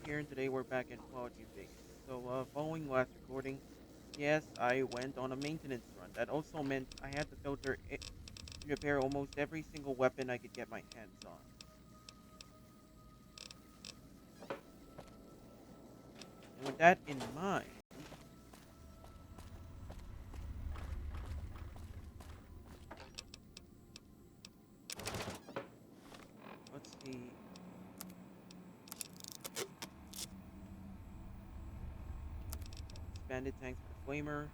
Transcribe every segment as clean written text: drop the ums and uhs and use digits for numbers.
here, and today we're back in Quality Base. Following last recording, yes, I went on a maintenance run. That also meant I had to repair almost every single weapon I could get my hands on. And with that in mind, let's see. Expanded tanks for the flamer.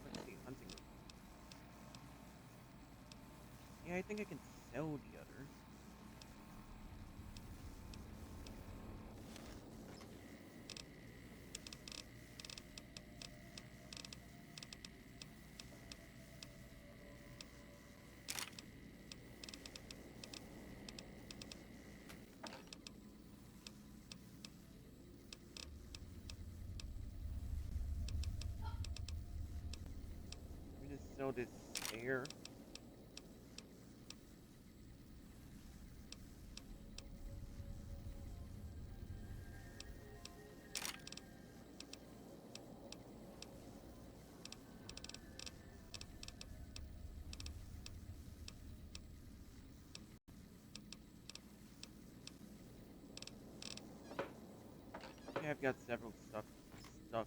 Let's see, hunting. Yeah, I think I can sell the others. I'm gonna sell this spare. Okay, I've got several stuff to sell.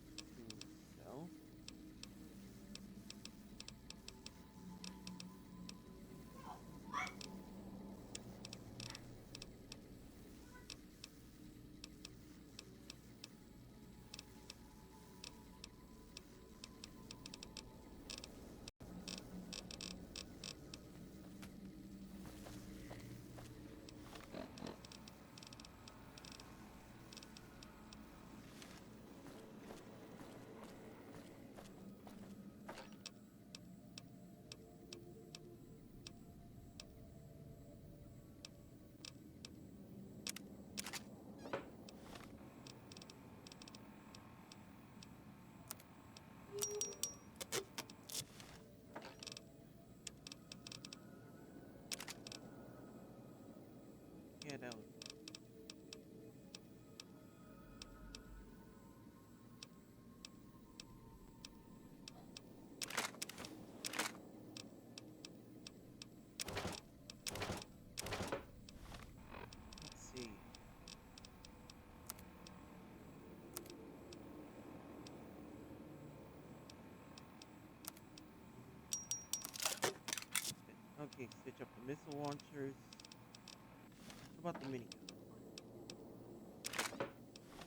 Yeah, that was. Let's see. Okay, stitch up the missile launchers. What about the minigun?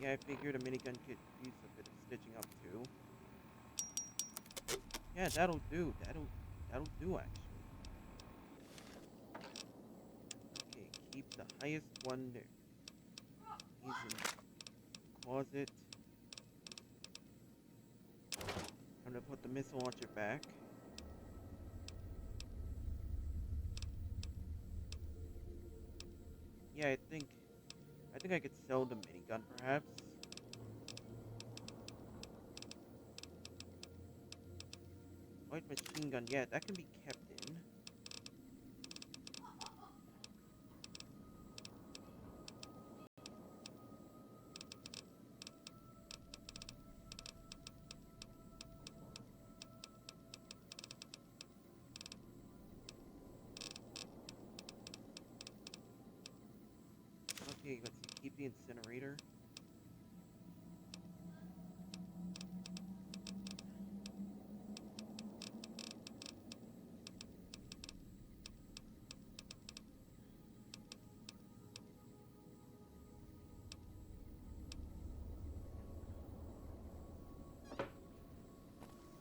Yeah, I figured a minigun could use a bit of stitching up too. Yeah, that'll do. That'll do actually. Okay, keep the highest one there. He's in the closet. I'm gonna put the missile launcher back. Yeah, I think I could sell the minigun perhaps. Light machine gun, yeah, that can be kept in. Okay, let's see, keep the incinerator.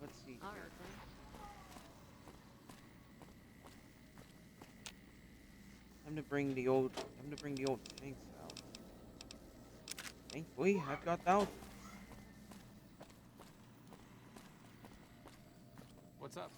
Let's see All here. right then. I'm gonna bring the old tanks out. Thankfully, I've got thousands. What's up?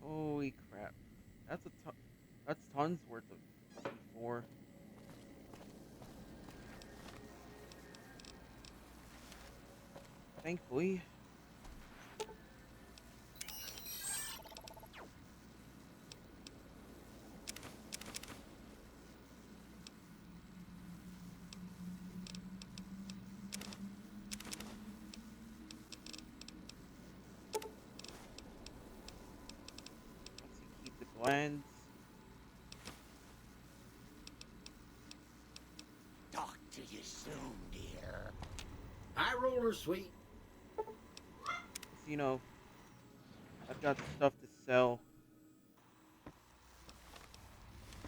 Holy crap. That's a ton. That's tons worth of C4. Thankfully. Let's see. Keep the glands. Talk to you soon, dear. High roller, sweet. Cause I've got stuff to sell.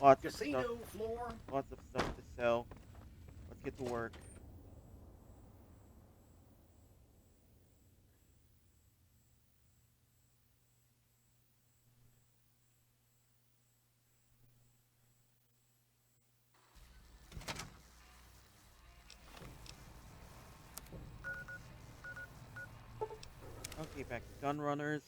Lots of stuff. Casino floor. Lots of stuff to sell. Let's get to work. Okay, back to gun runners.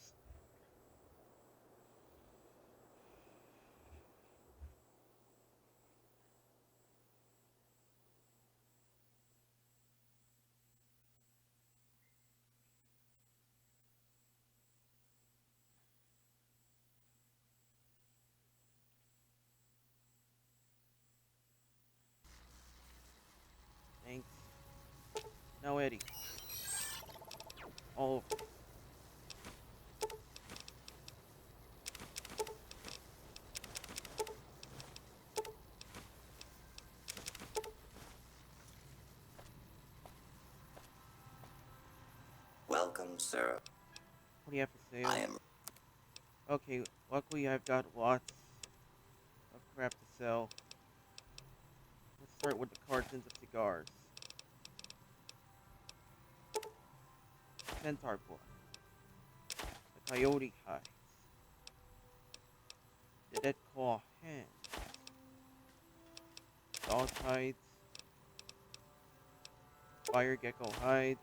Thanks. Now Eddie. All over. Welcome, sir. What do you have for I sale? am Okay, luckily I've got lots of crap to sell. Let's start with the cartons of cigars. Centaur blood. The coyote hides. The dead claw hands. Dog hides. Fire gecko hides.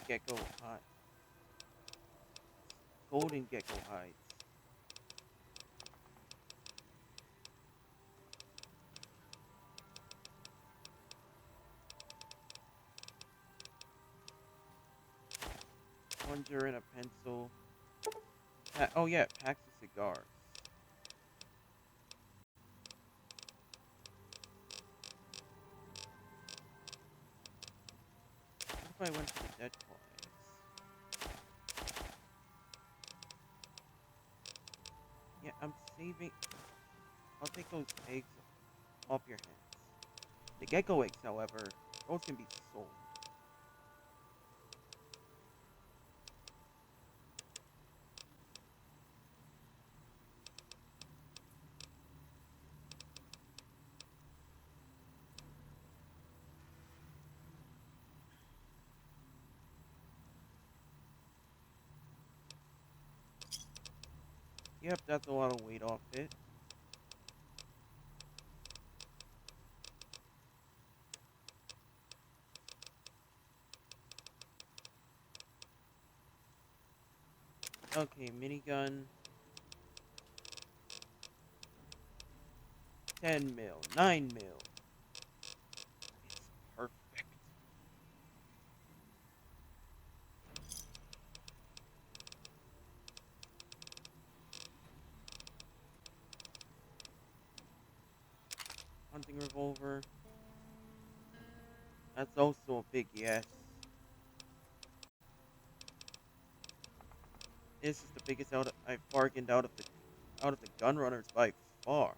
Gecko hides. Golden gecko hides. Plunger and a pencil. Oh yeah, packs of cigars. What if I went to the dead claw eggs? Yeah, I'm saving. I'll take those eggs off your hands. The gecko eggs, however, those can be sold. Yep, that's a lot of weight off it. Okay, minigun. 10 mil. 9 mil. It's perfect. Hunting revolver. That's also a big yes. This is the biggest I've bargained out of the gun runners by far.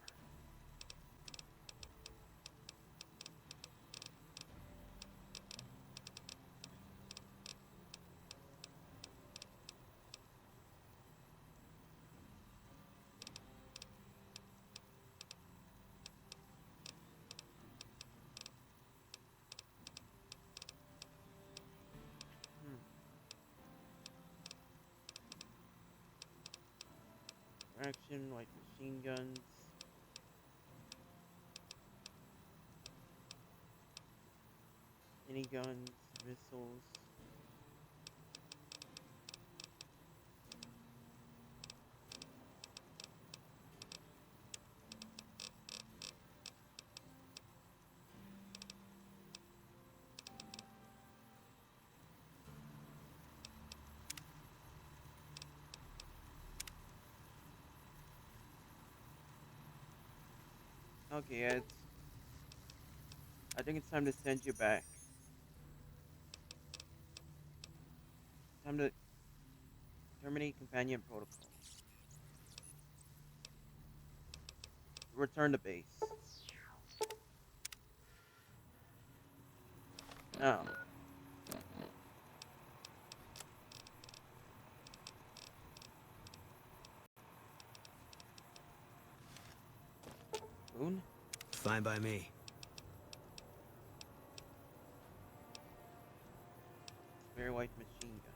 Action, light machine guns, miniguns, missiles. Okay, I think it's time to send you back. Time to terminate companion protocol. Return to base. Now, Boone, Fine by me. spare light machine gun.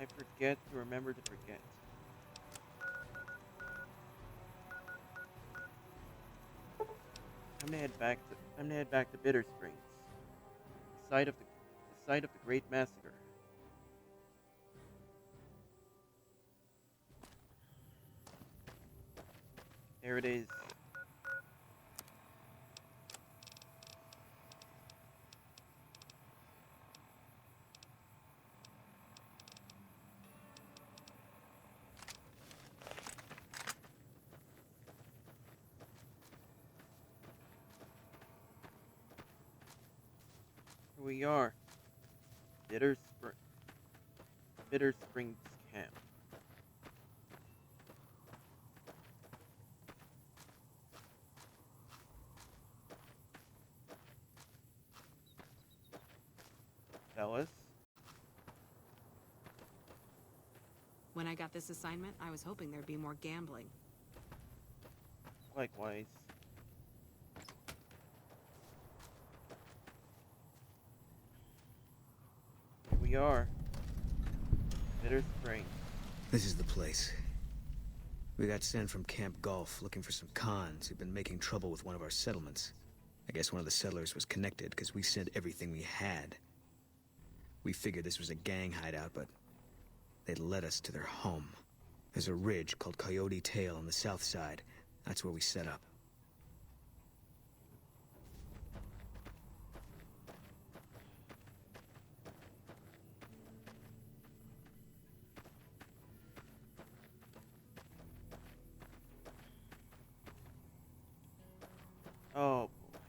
I forget to remember to forget. Time to head back to Bitter Springs, the site of the site of the Great Massacre. There it is. Here we are. Bitter Spring Bitter Springs Camp. Fellas, When I got this assignment, I was hoping there'd be more gambling. likewise. Here we are. Bitter Springs. This is the place. We got sent from Camp Gulf looking for some cons who've been making trouble with one of our settlements. I guess one of the settlers was connected because we sent everything we had. We figured this was a gang hideout, but they'd led us to their home. There's a ridge called Coyote Tail on the south side. That's where we set up. Oh boy.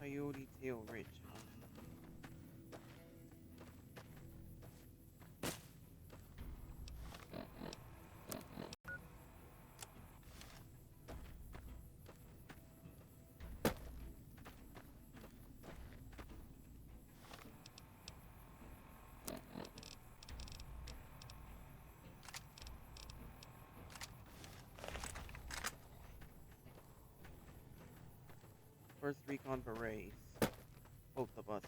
Coyote Tail Ridge, huh? First recon berets. Both of us.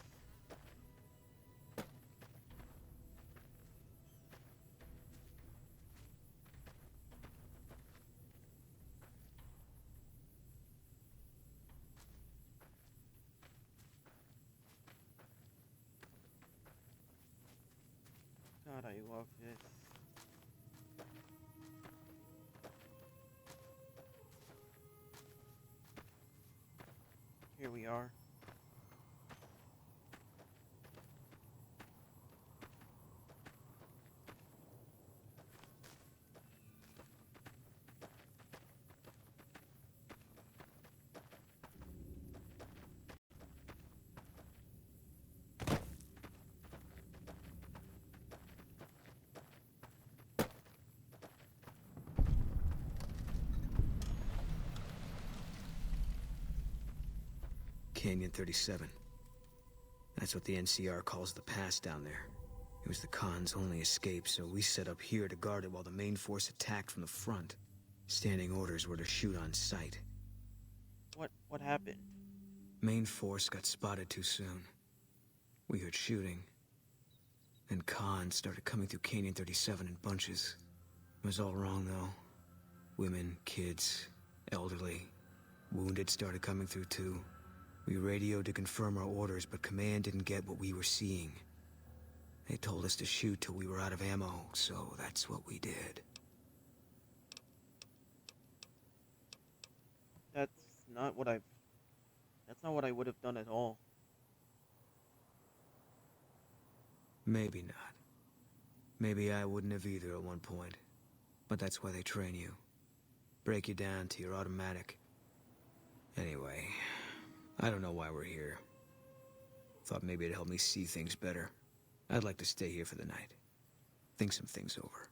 God, I love this. Here we are. Canyon 37. That's what the NCR calls the pass down there. It was the Khan's only escape, so we set up here to guard it while the main force attacked from the front. Standing orders were to shoot on sight. What happened? Main force got spotted too soon. We heard shooting. Then Khan started coming through Canyon 37 in bunches. It was all wrong, though. Women, kids, elderly. Wounded started coming through, too. We radioed to confirm our orders, but command didn't get what we were seeing. They told us to shoot till we were out of ammo, so that's what we did. That's not what I've... That's not what I would have done at all. Maybe not. Maybe I wouldn't have either at one point. But that's why they train you. Break you down to your automatic. Anyway, I don't know why we're here. Thought maybe it'd help me see things better. I'd like to stay here for the night. Think some things over.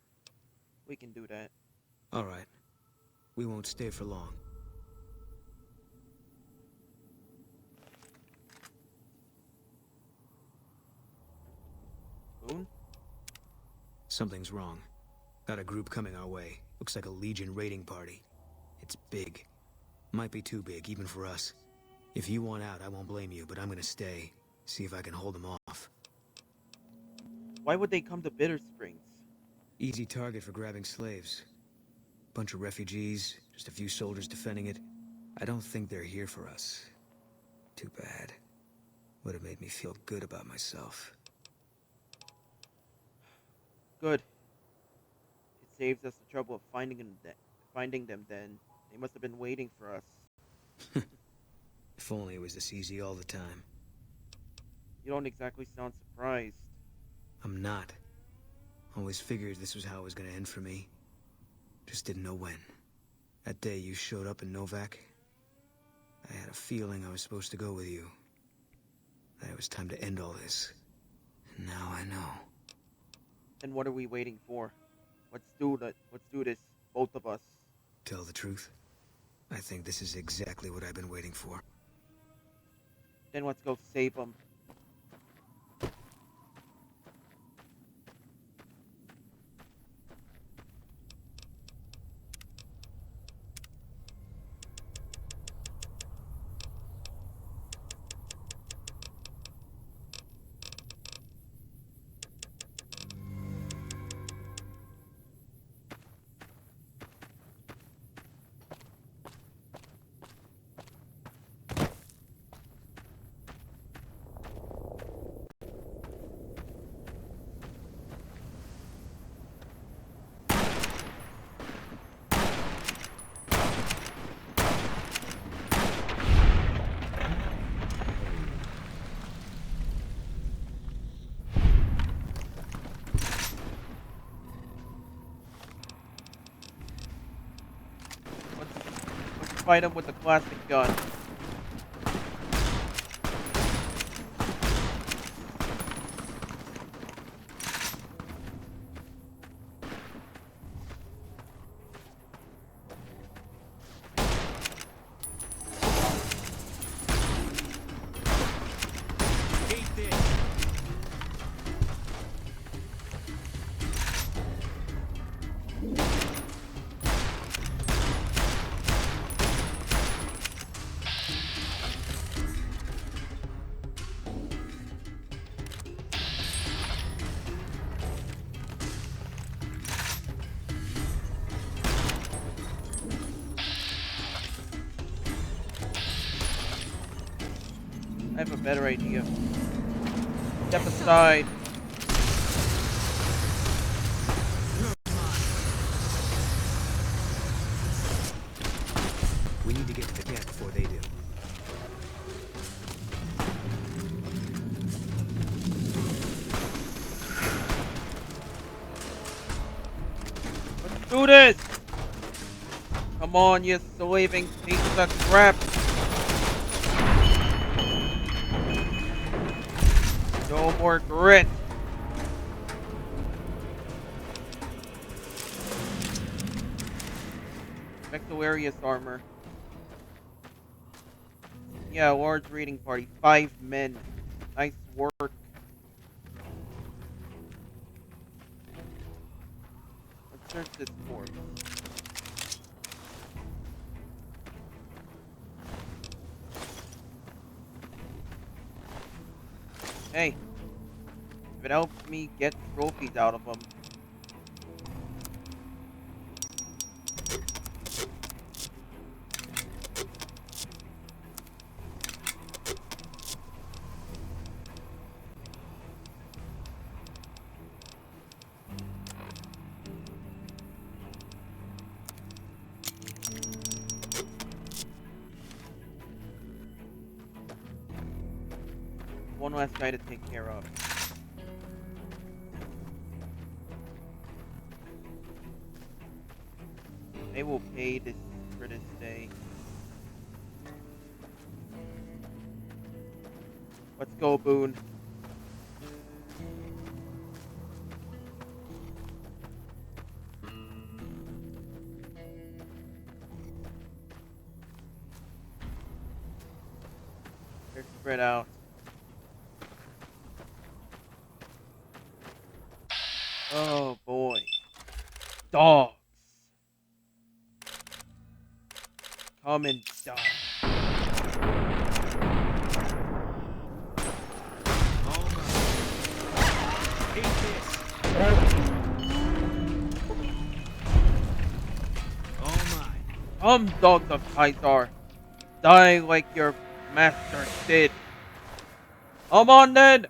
We can do that. All right. We won't stay for long. Boone? Something's wrong. Got a group coming our way. Looks like a Legion raiding party. It's big. Might be too big, even for us. If you want out, I won't blame you, but I'm gonna stay. See if I can hold them off. Why would they come to Bitter Springs? Easy target for grabbing slaves. Bunch of refugees, just a few soldiers defending it. I don't think they're here for us. Too bad. Would have made me feel good about myself. Good. It saves us the trouble of finding them then. They must have been waiting for us. If only it was this easy all the time. You don't exactly sound surprised. I'm not. Always figured this was how it was gonna end for me. Just didn't know when. That day you showed up in Novak, I had a feeling I was supposed to go with you. That it was time to end all this. And now I know. Then what are we waiting for? Let's do this, both of us. Tell the truth, I think this is exactly what I've been waiting for. Then let's go save them. Let's fight them with the classic gun. I have a better idea. Step aside. We need to get to the camp before they do. Let's do this! Come on, you slaving pieces of crap! No more grit! Vectorius armor. Yeah, large raiding party. 5 men. Nice work. Let's search this corpse. Hey, if it helps me get trophies out of them. One last guy to take care of. They will pay this for this day. Let's go, Boone. They're spread out. Oh boy. Dogs. Come and die. Come, dogs of Kaisar. Die like your master did. Come on then.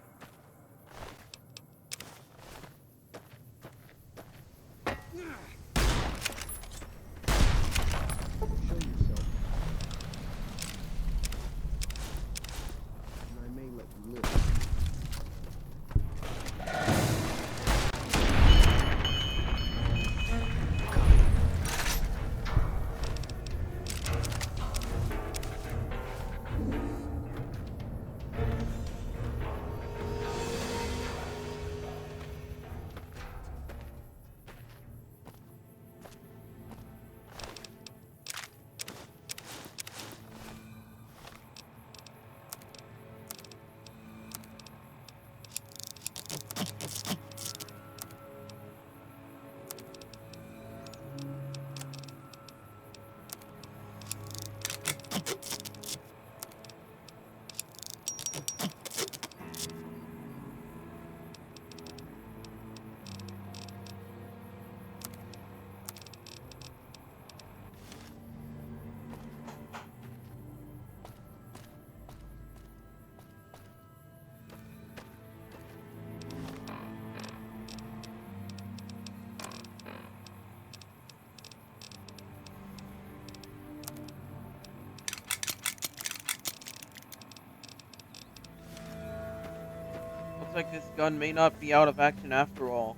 Looks like this gun may not be out of action after all.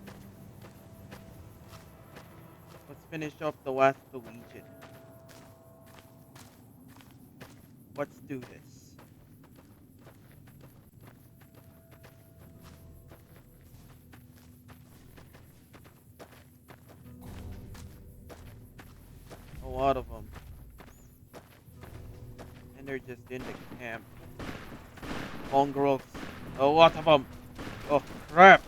Let's finish up the last of the Legion. Let's do this. A lot of them. And they're just in the camp. Mongrels. A lot of them. Oh, crap.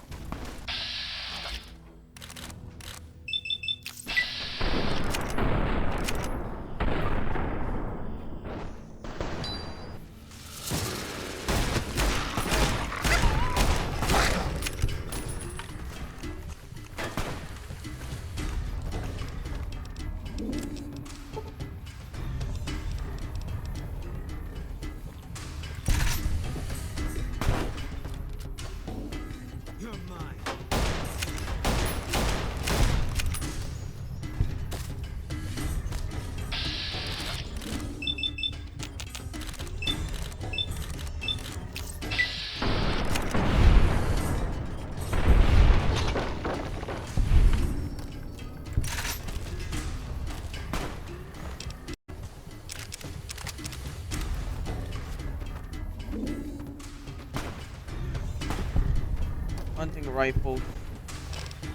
Hunting rifles,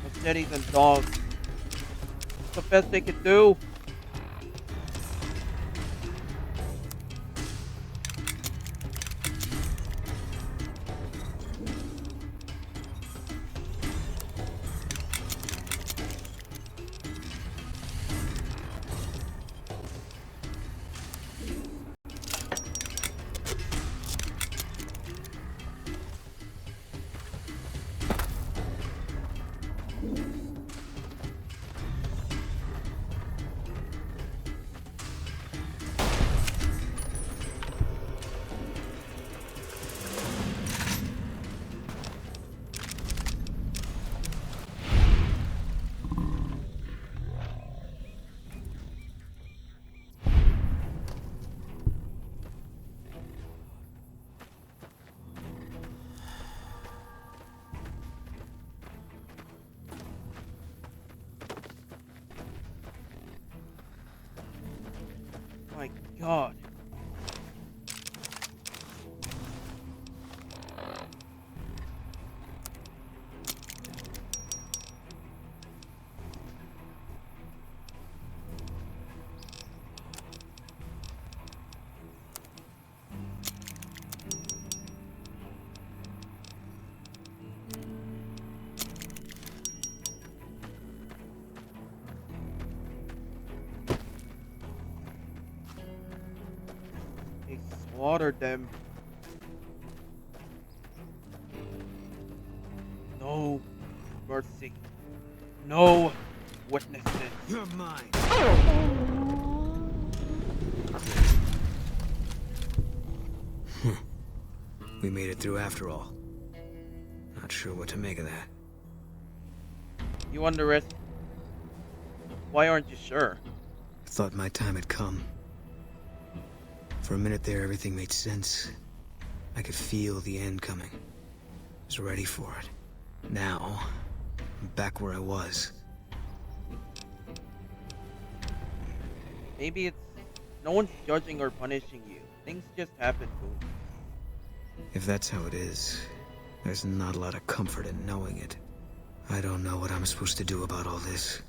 machetes, and dogs. It's the best they could do. God. They slaughtered them. No mercy. No witnesses. You're mine. We made it through after all. Not sure what to make of that. You underestimate. Why aren't you sure? Thought my time had come. For a minute there, everything made sense. I could feel the end coming. Was ready for it. Now, I'm back where I was. Maybe it's no one's judging or punishing you. Things just happen, Boone. If that's how it is, there's not a lot of comfort in knowing it. I don't know what I'm supposed to do about all this.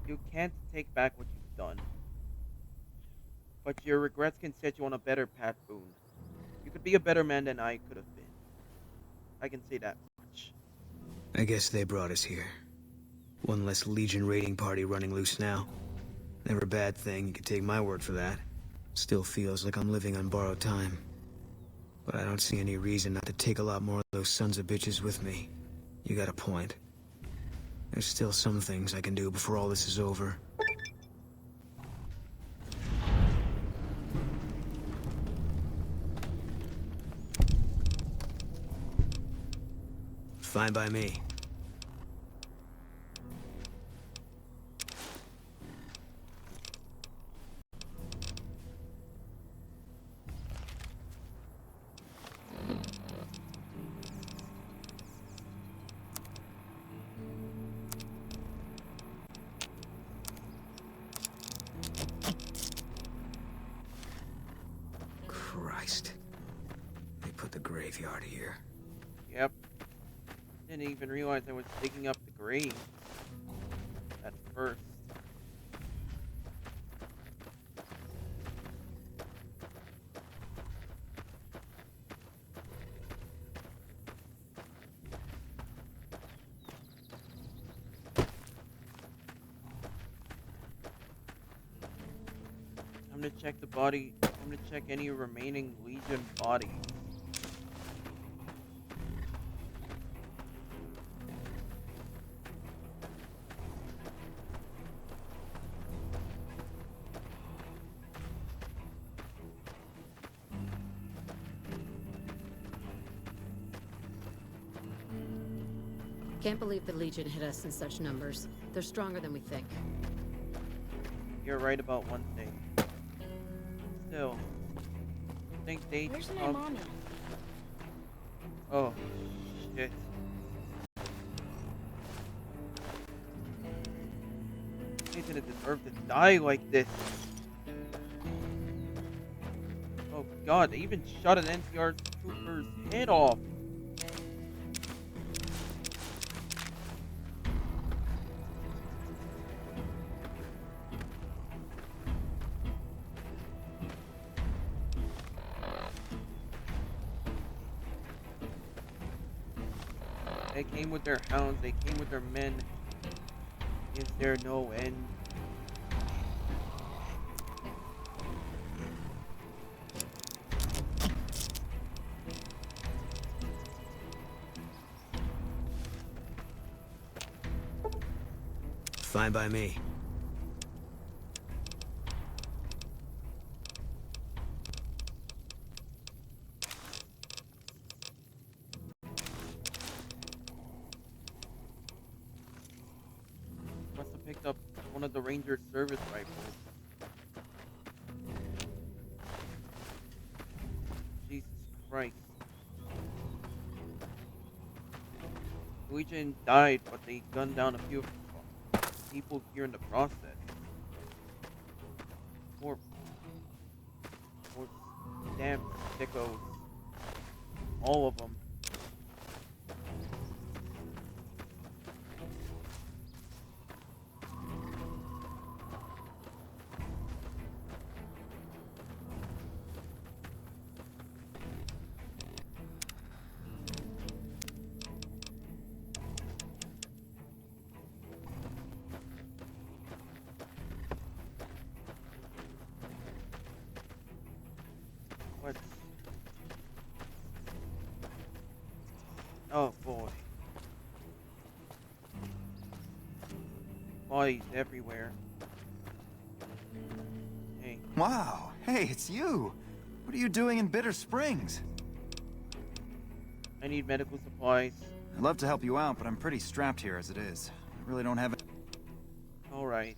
You can't take back what you've done. But your regrets can set you on a better path, Boone. You could be a better man than I could have been. I can say that much. I guess they brought us here. One less Legion raiding party running loose now. Never a bad thing, you can take my word for that. Still feels like I'm living on borrowed time. But I don't see any reason not to take a lot more of those sons of bitches with me. You got a point. There's still some things I can do before all this is over. Fine by me. Christ. They put the graveyard here. Yep. Didn't even realize I was digging up the grave. At first. I'm gonna check the body. I'm gonna check any remaining Legion bodies. Can't believe the Legion hit us in such numbers. They're stronger than we think. You're right about one thing. Still, I think they Where's my come. mommy? Oh, shit. They didn't deserve to die like this. Oh god, they even shot an NCR trooper's head off. They came with their hounds, they came with their men. Is there no end? Fine by me. Must have picked up one of the Ranger service rifles. Jesus Christ. Legion died, but they gunned down a few people here in the process. damn sickos. All of them. What's... Oh boy. Bodies everywhere. Hey, Wow, hey, it's you. What are you doing in Bitter Springs? I need medical supplies. I'd love to help you out, but I'm pretty strapped here as it is. I really don't have... Alright.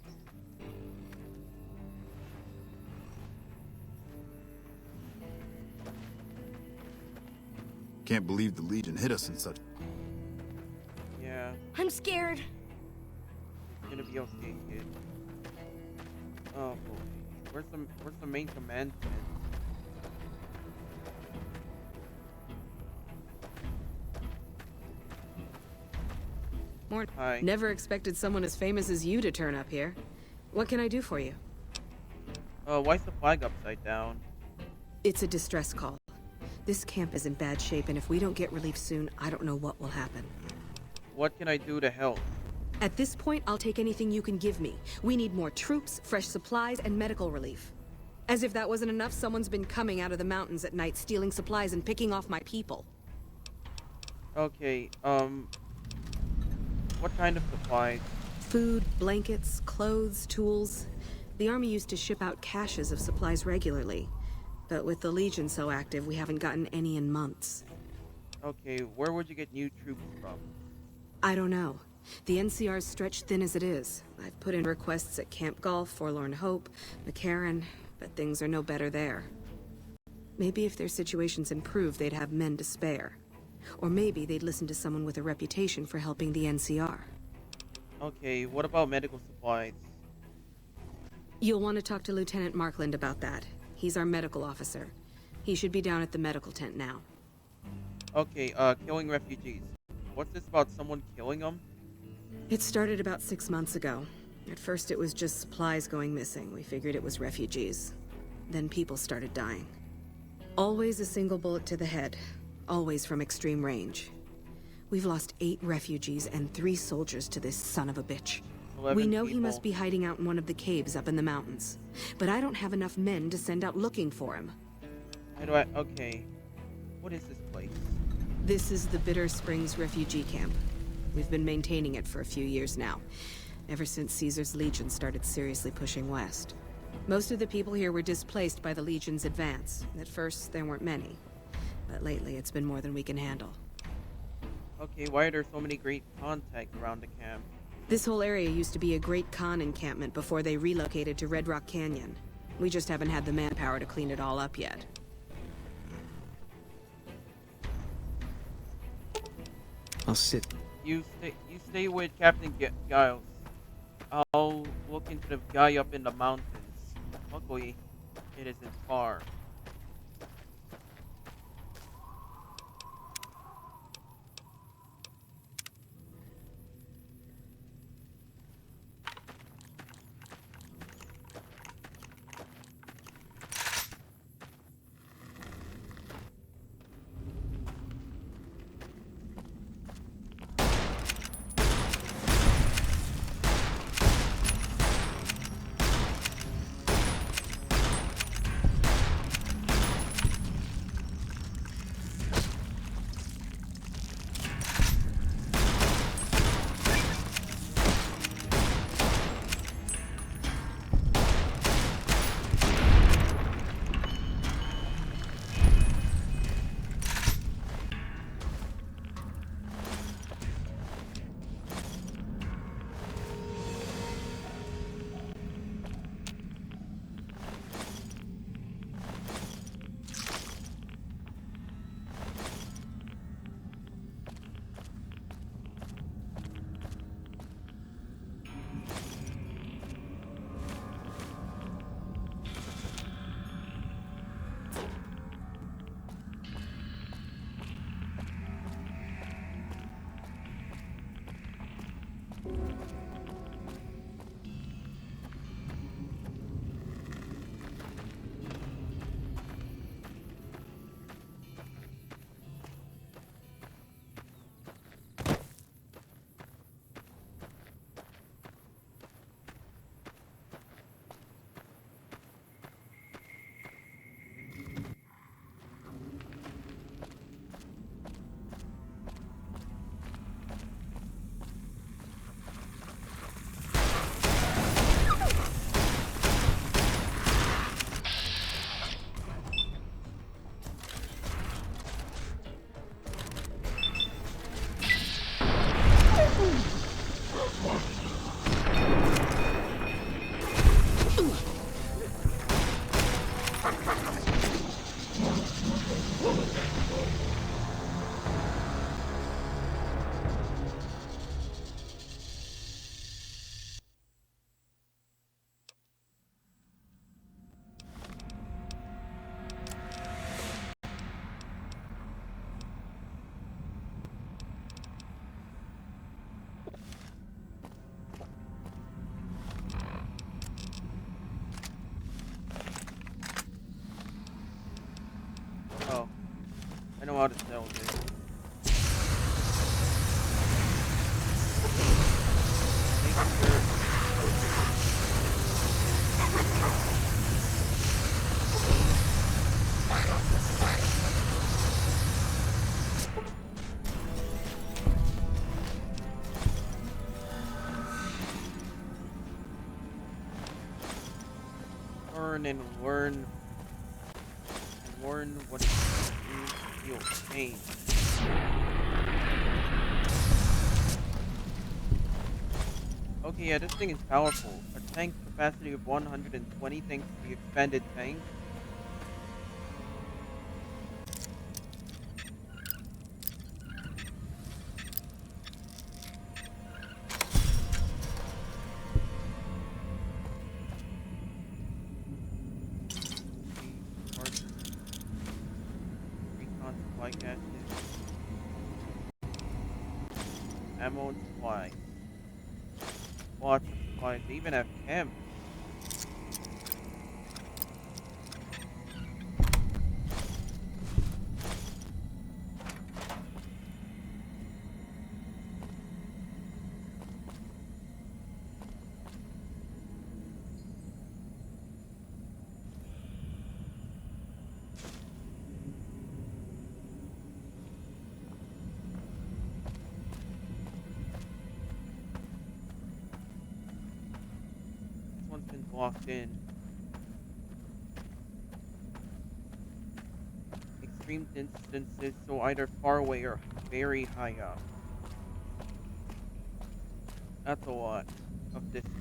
Can't believe the Legion hit us in such... Yeah, I'm scared. it's gonna be okay, kid. Oh boy. Where's the main command tent? More. Hi. Never expected someone as famous as you to turn up here. What can I do for you? Why's the flag upside down? It's a distress call. This camp is in bad shape, and if we don't get relief soon, I don't know what will happen. What can I do to help? At this point, I'll take anything you can give me. We need more troops, fresh supplies, and medical relief. As if that wasn't enough, someone's been coming out of the mountains at night, stealing supplies and picking off my people. Okay, what kind of supplies? Food, blankets, clothes, tools. The army used to ship out caches of supplies regularly. But with the Legion so active, we haven't gotten any in months. Okay, where would you get new troops from? I don't know. The NCR's stretched thin as it is. I've put in requests at Camp Golf, Forlorn Hope, McCarran, but things are no better there. Maybe if their situations improve, they'd have men to spare. Or maybe they'd listen to someone with a reputation for helping the NCR. Okay, what about medical supplies? You'll want to talk to Lieutenant Markland about that. He's our medical officer. He should be down at the medical tent now. Okay, killing refugees. What's this about someone killing them? It started about 6 months ago. At first it was just supplies going missing. We figured it was refugees. Then people started dying. Always a single bullet to the head. Always from extreme range. We've lost 8 refugees and 3 soldiers to this son of a bitch. 11 We know he people. must be hiding out in one of the caves up in the mountains. But I don't have enough men to send out looking for him. How do I... Okay. What is this place? This is the Bitter Springs refugee camp. We've been maintaining it for a few years now, ever since Caesar's Legion started seriously pushing west. Most of the people here were displaced by the Legion's advance. At first, there weren't many, but lately it's been more than we can handle. Okay, why are there so many great contacts around the camp? This whole area used to be a Great Khan encampment before they relocated to Red Rock Canyon. We just haven't had the manpower to clean it all up yet. I'll sit. You stay with Captain Giles. I'll look into the guy up in the mountains. Luckily, it isn't far. learn what it means to feel pain. Okay, yeah, this thing is powerful. A tank capacity of 120 thanks to the expanded tank. Charges, recon supply caches, ammo and supplies. Lots of supplies. They even have chems. This one's been blocked in. Extreme distances, so either far away or very high up. That's a lot of distance.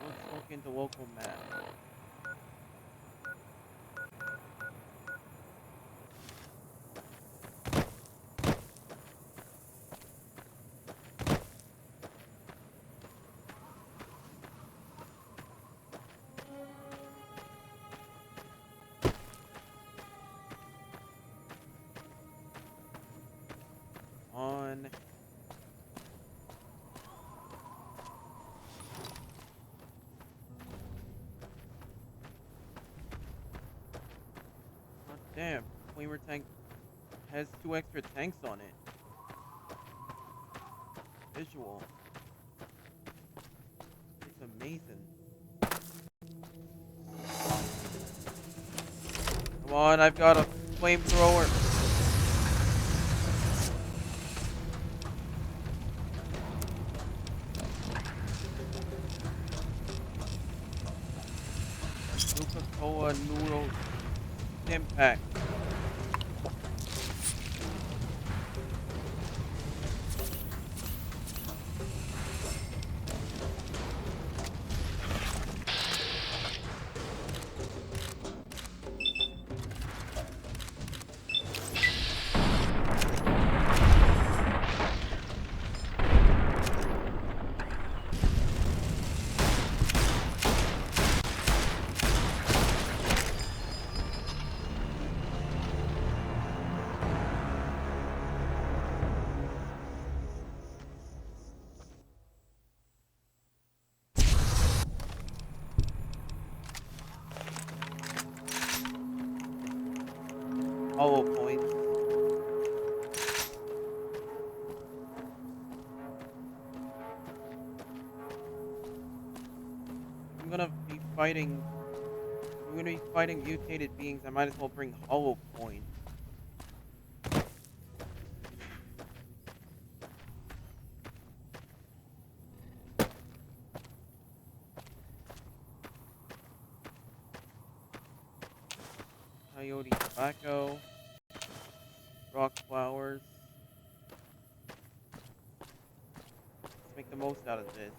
Let's look into local map. On. God damn. Flamer tank has 2 extra tanks on it. Visual. It's amazing. Come on, I've got a flamethrower. Coca-Cola noodle impact. Hollow points. I'm gonna be fighting. I'm gonna be fighting mutated beings. I might as well bring hollow points. Coyote tobacco. Rock flowers. Let's make the most out of this.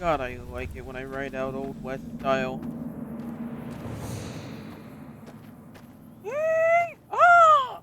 God, I like it when I ride out Old West style. Yay! Ah!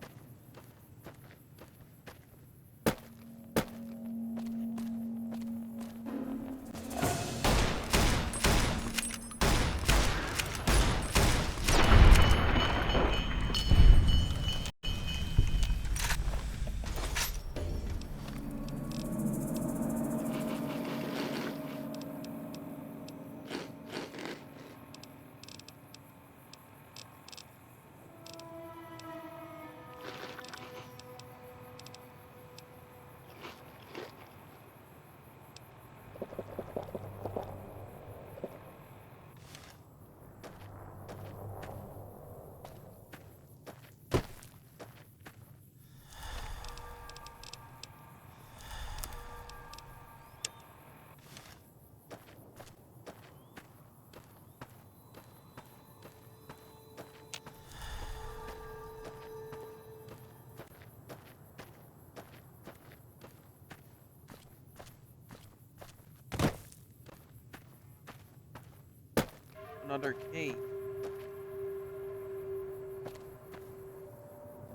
Another cave.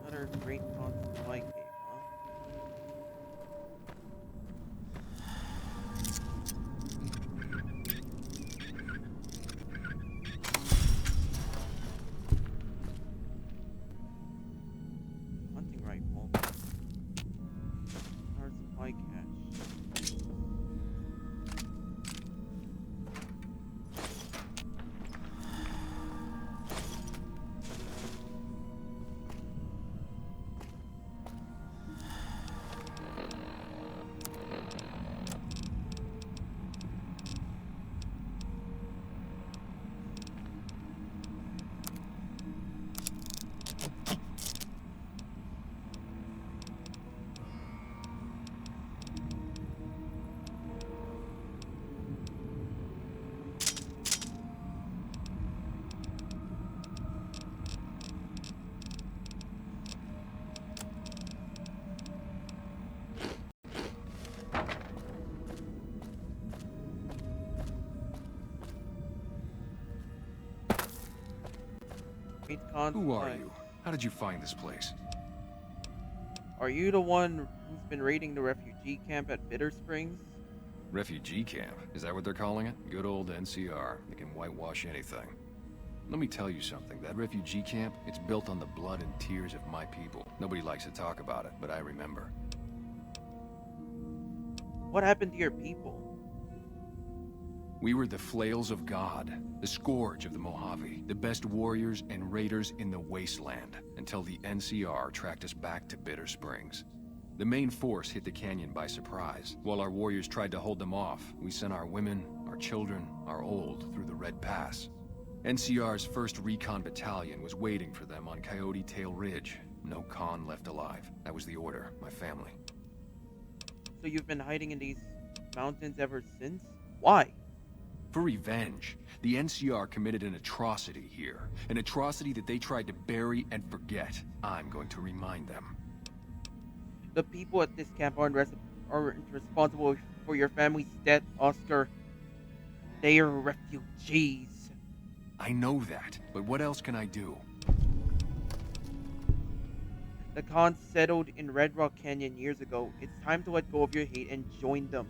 Another great con supply cave, huh? Hunting rifle. Another supply cache. Great con Who are supplies. you? How did you find this place? Are you the one who's been raiding the refugee camp at Bitter Springs? Refugee camp? Is that what they're calling it? Good old NCR. They can whitewash anything. Let me tell you something. That refugee camp, it's built on the blood and tears of my people. Nobody likes to talk about it, but I remember. What happened to your people? We were the flails of God, the scourge of the Mojave, the best warriors and raiders in the wasteland, until the NCR tracked us back to Bitter Springs. The main force hit the canyon by surprise. While our warriors tried to hold them off, we sent our women, our children, our old through the Red Pass. NCR's 1st Recon Battalion was waiting for them on Coyote Tail Ridge. No con left alive. That was the order, my family. So you've been hiding in these mountains ever since? Why? For revenge, the NCR committed an atrocity here. An atrocity that they tried to bury and forget. I'm going to remind them. The people at this camp aren't responsible for your family's death, Oscar. They are refugees. I know that, but what else can I do? The Khans settled in Red Rock Canyon years ago. It's time to let go of your hate and join them.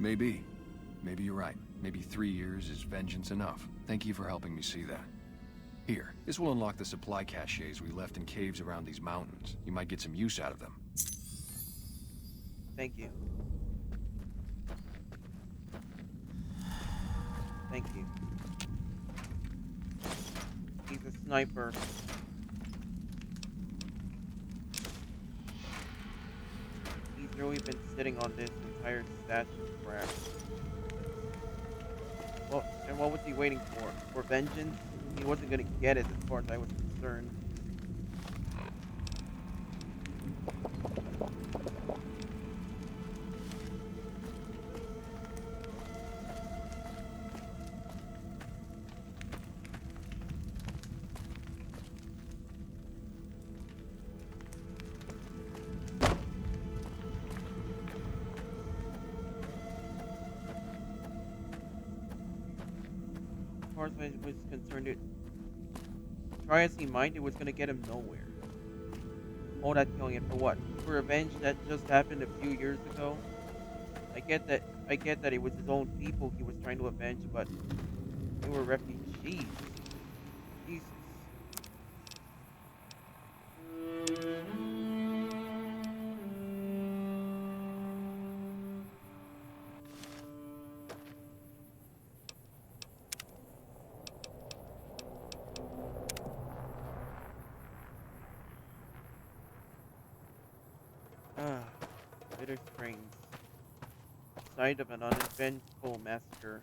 Maybe. Maybe you're right. Maybe 3 years is vengeance enough. Thank you for helping me see that. Here, this will unlock the supply caches we left in caves around these mountains. You might get some use out of them. Thank you. Thank you. He's a sniper. He's really been sitting on this entire stash of crap. Well, and what was he waiting for? For vengeance? He wasn't gonna get it as far as I was concerned. far as I was concerned, try as he might, it was gonna get him nowhere. All that killing it for what? For revenge that just happened a few years ago? I get that it was his own people he was trying to avenge, but they were refugees. Jesus. Ah, Bitter Springs. Site of an uneventful massacre.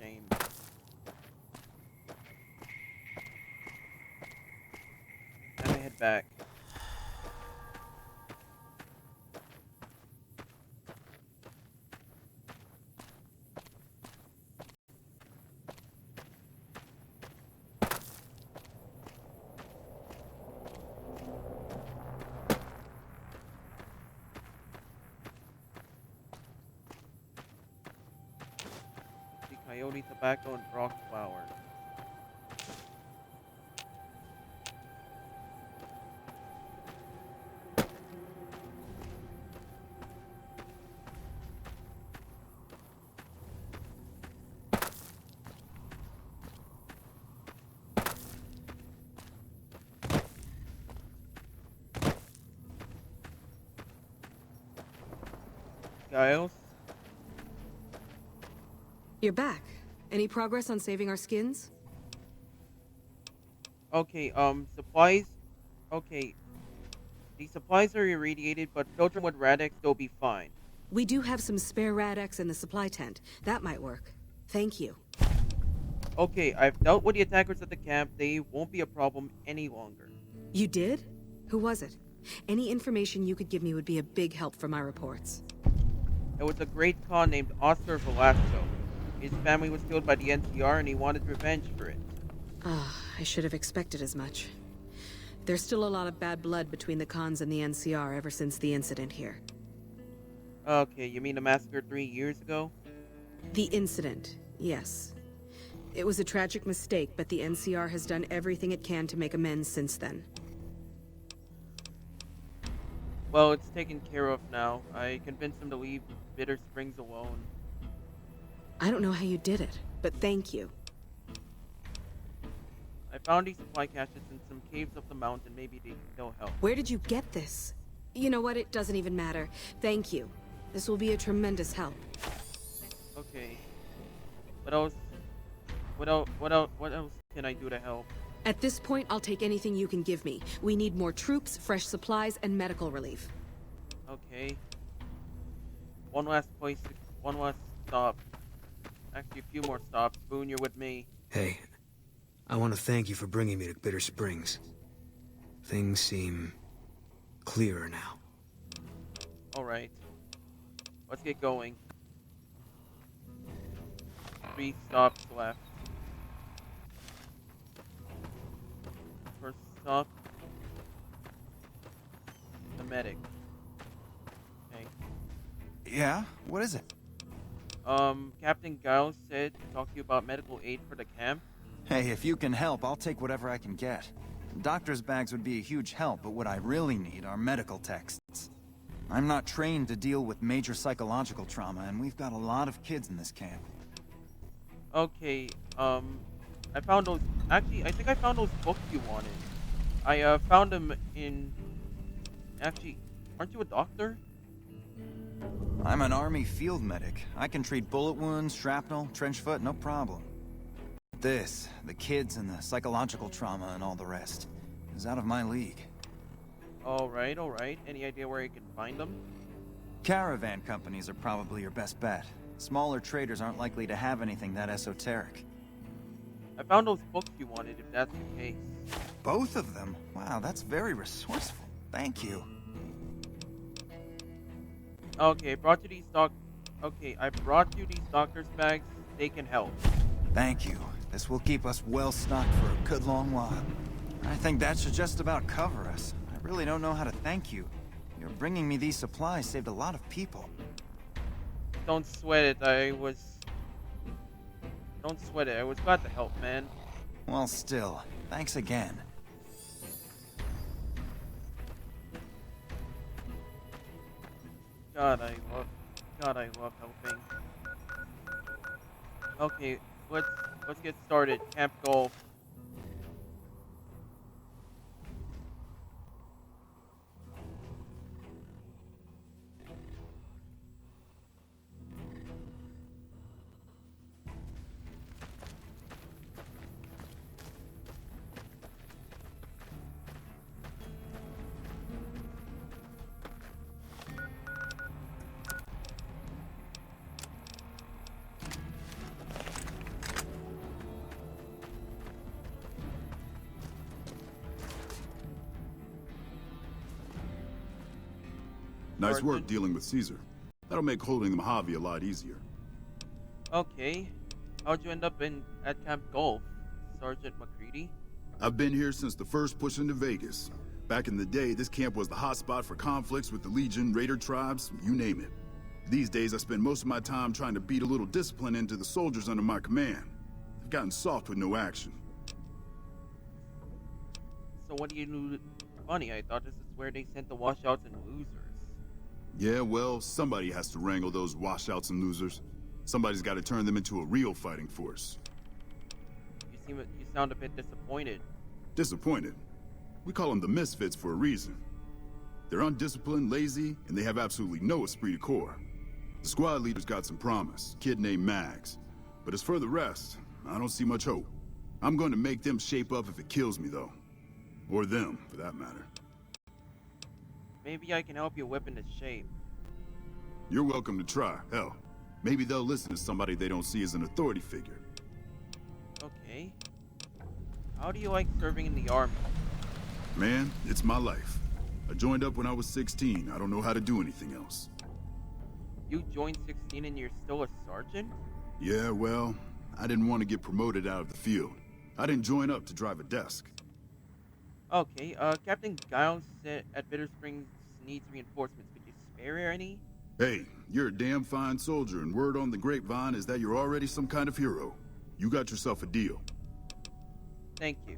Shame. Time to head back. See coyote tobacco and rock flowers. Giles? You're back. Any progress on saving our skins? Okay, supplies? Okay, the supplies are irradiated, but filter with Radix, they'll be fine. We do have some spare Rad-X in the supply tent. That might work. Thank you. Okay, I've dealt with the attackers at the camp. They won't be a problem any longer. You did? Who was it? Any information you could give me would be a big help for my reports. There was a great Khan named Oscar Velasco. His family was killed by the NCR and he wanted revenge for it. Ah, I should have expected as much. There's still a lot of bad blood between the Khans and the NCR ever since the incident here. Okay, you mean the massacre 3 years ago? The incident, yes. It was a tragic mistake, but the NCR has done everything it can to make amends since then. Well, it's taken care of now. I convinced him to leave Bitter Springs alone. I don't know how you did it, but thank you. I found these supply caches in some caves up the mountain. Maybe they'll help. Where did you get this? You know what? It doesn't even matter. Thank you. This will be a tremendous help. Okay. What else? What else can I do to help? At this point, I'll take anything you can give me. We need more troops, fresh supplies, and medical relief. Okay. One last stop. Actually, a few more stops. Boone, you're with me. Hey, I want to thank you for bringing me to Bitter Springs. Things seem clearer now. Alright. Let's get going. 3 stops left. First stop. The medic. Okay. Yeah? What is it? Captain Giles said to talk to you about medical aid for the camp. Hey, if you can help, I'll take whatever I can get. Doctor's bags would be a huge help, but what I really need are medical texts. I'm not trained to deal with major psychological trauma, and we've got a lot of kids in this camp. Okay, I found those... Actually, I think I found those books you wanted. I, found them in... Actually, aren't you a doctor? I'm an army field medic. I can treat bullet wounds, shrapnel, trench foot, no problem. This, the kids and the psychological trauma and all the rest, is out of my league. Alright, alright. Any idea where I can find them? Caravan companies are probably your best bet. Smaller traders aren't likely to have anything that esoteric. I found those books you wanted, if that's the case. Both of them? Wow, that's very resourceful. Thank you. Okay, I brought you these doctor's bags. They can help. Thank you. This will keep us well stocked for a good long while. I think that should just about cover us. I really don't know how to thank you. Your bringing me these supplies saved a lot of people. Don't sweat it. Don't sweat it. I was glad to help, man. Well, still, thanks again. God, I love. God, I love helping. Okay, let's get started. Camp Golf. Nice work Sergeant. dealing with Caesar. That'll make holding the Mojave a lot easier. Okay. How'd you end up at Camp Golf, Sergeant McCready? I've been here since the first push into Vegas. Back in the day, this camp was the hotspot for conflicts with the Legion, Raider tribes, you name it. These days, I spend most of my time trying to beat a little discipline into the soldiers under my command. They've gotten soft with no action. So what do you do? Funny, I thought this is where they sent the washouts and losers. Yeah, well, somebody has to wrangle those washouts and losers. Somebody's got to turn them into a real fighting force. You sound a bit disappointed. Disappointed. We call them the Misfits for a reason. They're undisciplined, lazy, and they have absolutely no esprit de corps. The squad leader's got some promise, kid named Mags. But as for the rest, I don't see much hope. I'm going to make them shape up if it kills me, though. Or them, for that matter. Maybe I can help you whip into shape. You're welcome to try. Hell, maybe they'll listen to somebody they don't see as an authority figure. Okay. How do you like serving in the army? Man, it's my life. I joined up when I was 16. I don't know how to do anything else. You joined 16 and you're still a sergeant? Yeah, well, I didn't want to get promoted out of the field. I didn't join up to drive a desk. Okay, Captain Giles said at Bitter Springs needs reinforcements. Could you spare any? Hey, you're a damn fine soldier, and word on the grapevine is that you're already some kind of hero. You got yourself a deal. Thank you.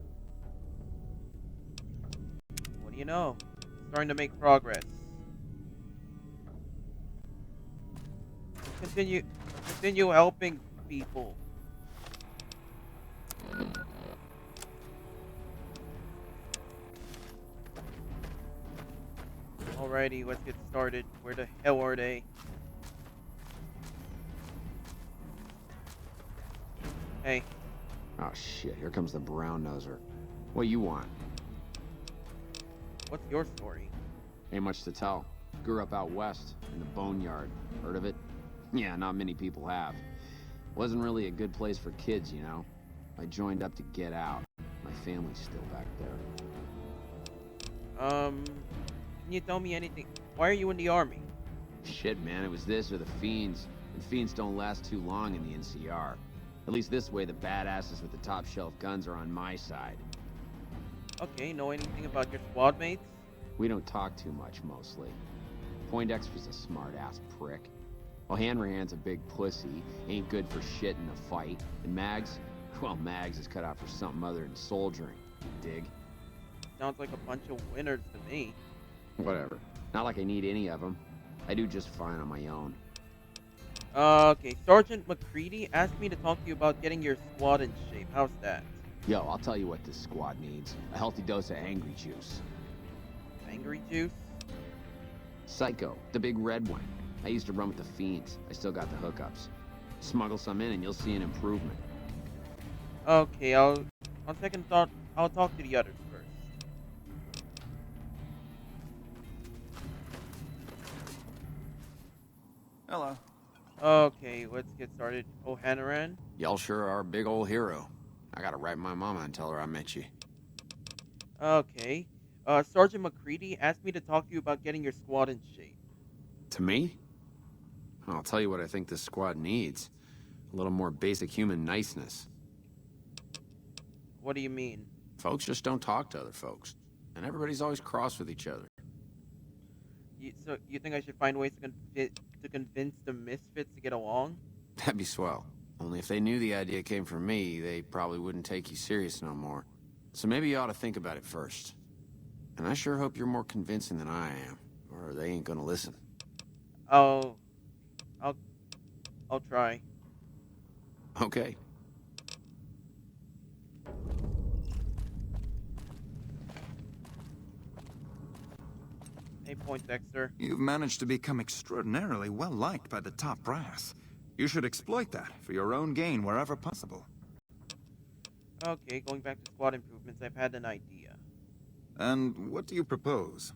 What do you know? Starting to make progress. Continue helping people. Alrighty, let's get started. Where the hell are they? Hey, Oh shit, here comes the brown noser. What you want? what's your story? Ain't much to tell. Grew up out west, in the Boneyard. Heard of it? Yeah, not many people have. Wasn't really a good place for kids, you know? I joined up to get out. My family's still back there. Can you tell me anything? Why are you in the army? Shit, man, it was this or the Fiends. And Fiends don't last too long in the NCR. At least this way, the badasses with the top shelf guns are on my side. Okay, know anything about your squad mates? We don't talk too much, mostly. Poindexter's a smart-ass prick. Well, Hanrahan's a big pussy, ain't good for shit in a fight. And Mags? Well, Mags is cut out for something other than soldiering, you dig? Sounds like a bunch of winners to me. Whatever. Not like I need any of them. I do just fine on my own. Okay, Sergeant McCready asked me to talk to you about getting your squad in shape. How's that? Yo, I'll tell you what this squad needs. A healthy dose of angry juice. Angry juice? Psycho, the big red one. I used to run with the Fiends. I still got the hookups. Smuggle some in and you'll see an improvement. Okay, on second thought, I'll talk to the others first. Hello. Okay, let's get started. O'Hanrahan? Y'all sure are a big old hero. I gotta write my mama and tell her I met you. Okay. Sergeant McCready asked me to talk to you about getting your squad in shape. To me? I'll tell you what I think this squad needs. A little more basic human niceness. What do you mean? Folks just don't talk to other folks. And everybody's always cross with each other. So you think I should find ways to convince the misfits to get along? That'd be swell. Only if they knew the idea came from me, they probably wouldn't take you serious no more. So maybe you ought to think about it first. And I sure hope you're more convincing than I am, or they ain't gonna listen. I'll, I'll, I'll try. Okay. Hey, Poindexter. You've managed to become extraordinarily well-liked by the top brass. You should exploit that for your own gain wherever possible. Okay, going back to squad improvements, I've had an idea. And what do you propose?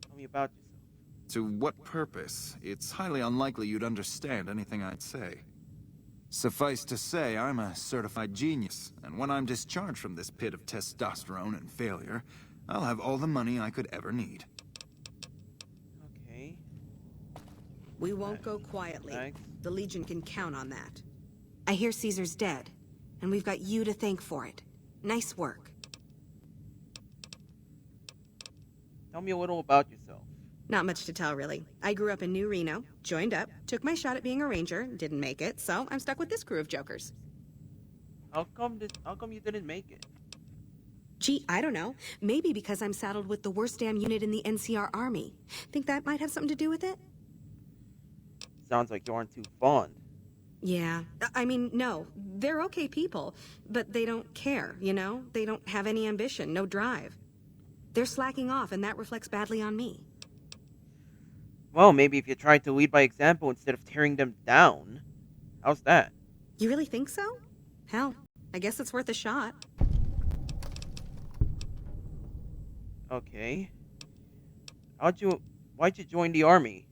Tell me about yourself. To what purpose? It's highly unlikely you'd understand anything I'd say. Suffice to say, I'm a certified genius, and when I'm discharged from this pit of testosterone and failure, I'll have all the money I could ever need. Okay. We won't go quietly. Thanks. The Legion can count on that. I hear Caesar's dead, and we've got you to thank for it. Nice work. Tell me a little about yourself. Not much to tell, really. I grew up in New Reno, joined up, took my shot at being a ranger, didn't make it, so I'm stuck with this crew of jokers. How come you didn't make it? Gee, I don't know. Maybe because I'm saddled with the worst damn unit in the NCR Army. Think that might have something to do with it? Sounds like you aren't too fond. Yeah. I mean, no. They're okay people, but they don't care, you know? They don't have any ambition, no drive. They're slacking off, and that reflects badly on me. Well, maybe if you tried to lead by example instead of tearing them down. How's that? You really think so? Hell, I guess it's worth a shot. Okay. Why'd you join the army?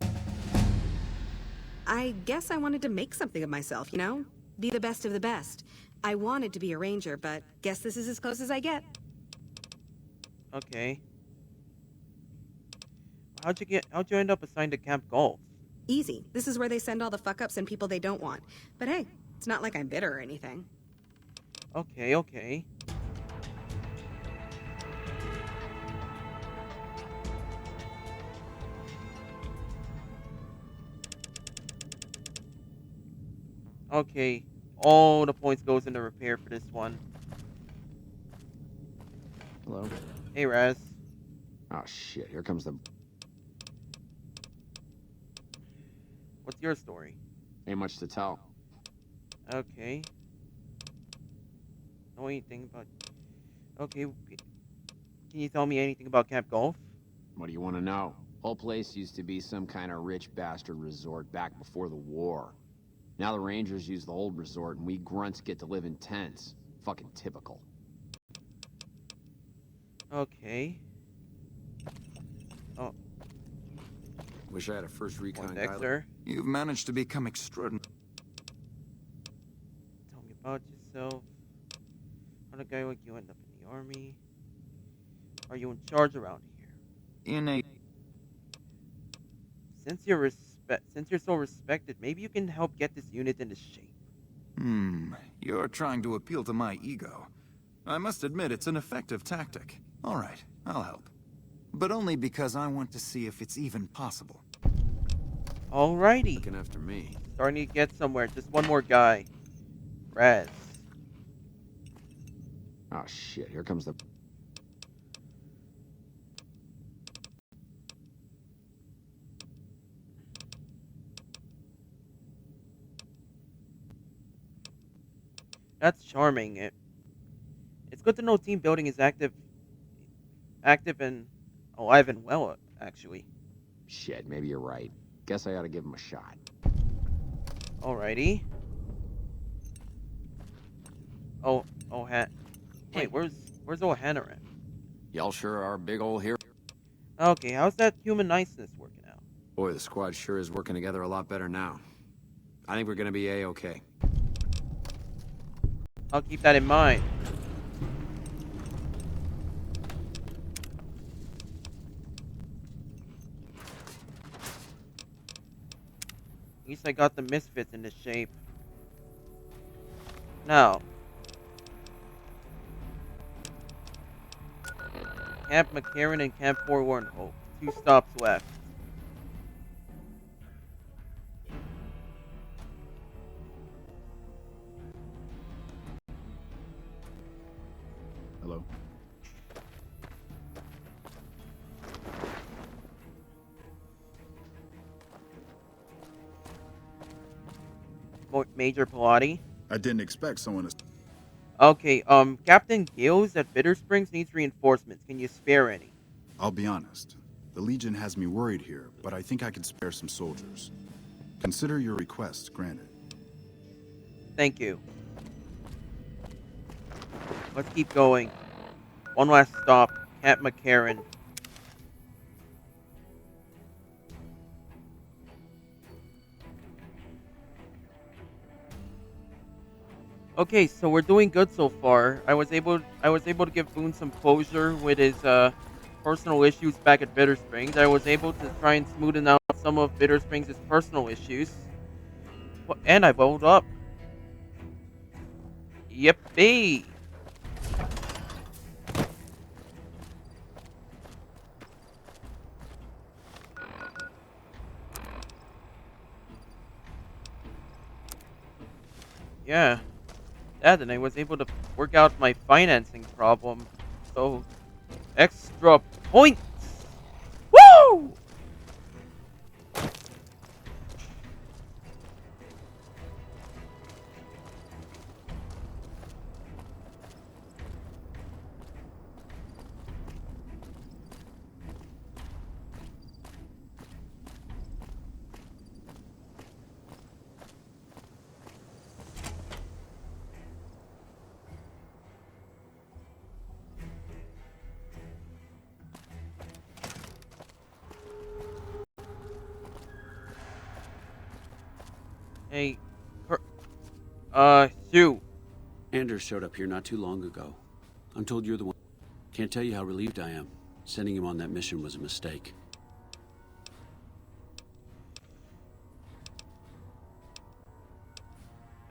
I guess I wanted to make something of myself, you know? Be the best of the best. I wanted to be a ranger, but guess this is as close as I get. Okay. How'd you end up assigned to Camp Golf? Easy. This is where they send all the fuck-ups and people they don't want. But hey, it's not like I'm bitter or anything. Okay. Okay. All the points goes into repair for this one. Hello? Hey, Raz. Oh shit, here comes the... What's your story? Ain't much to tell. Okay. Know anything about... Okay. Can you tell me anything about Camp Golf? What do you want to know? Whole place used to be some kind of rich bastard resort back before the war. Now the Rangers use the old resort and we grunts get to live in tents. Fucking typical. Okay. Oh, Wish I had a first recon guy. Poindexter. You've managed to become extraordinary. Tell me about yourself. How'd a guy like you end up in the army? Are you in charge around here? In a... Since you're so respected, maybe you can help get this unit into shape. You're trying to appeal to my ego. I must admit it's an effective tactic. All right, I'll help. But only because I want to see if it's even possible. Alrighty. Looking after me. Starting to get somewhere. Just one more guy. Raz. Oh shit, here comes the... That's charming. It's good to know team building is active and alive and well, actually. Shit, maybe you're right. Guess I ought to give him a shot. Alrighty. Wait, Hey. where's O'Hana at? Y'all sure are a big old hero. Okay, how's that human niceness working out? Boy, the squad sure is working together a lot better now. I think we're gonna be A-okay. I'll keep that in mind. At least I got the misfits into shape. Now, Camp McCarran and Camp Forlorn Hope. 2 stops left. Hello? Major Pilati. I didn't expect someone to... Okay, Captain Gales at Bitter Springs needs reinforcements. Can you spare any? I'll be honest. The Legion has me worried here, but I think I can spare some soldiers. Consider your request granted. Thank you. Let's keep going. One last stop. Camp McCarran. Okay, so we're doing good so far. I was able to give Boone some closure with his personal issues back at Bitter Springs. I was able to try and smoothen out some of Bitter Springs' personal issues. And I leveled up. Yippee! Yeah. That, and I was able to work out my financing problem. So, extra points! Woo! Hey, Sue. Anders showed up here not too long ago. I'm told you're the one. Can't tell you how relieved I am. Sending him on that mission was a mistake.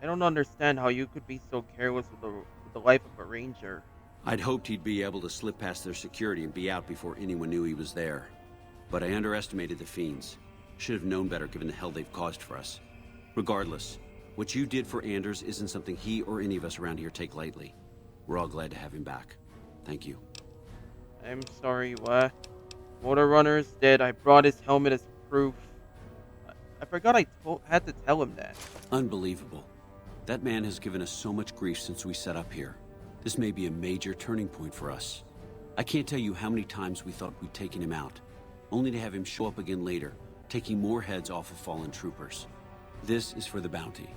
I don't understand how you could be so careless with the life of a ranger. I'd hoped he'd be able to slip past their security and be out before anyone knew he was there. But I underestimated the fiends. Should have known better given the hell they've caused for us. Regardless, what you did for Anders isn't something he or any of us around here take lightly. We're all glad to have him back. Thank you. I'm sorry, what? Motor Runner's dead. I brought his helmet as proof. I forgot I had to tell him that. Unbelievable. That man has given us so much grief since we set up here. This may be a major turning point for us. I can't tell you how many times we thought we'd taken him out, only to have him show up again later, taking more heads off of fallen troopers. This is for the bounty.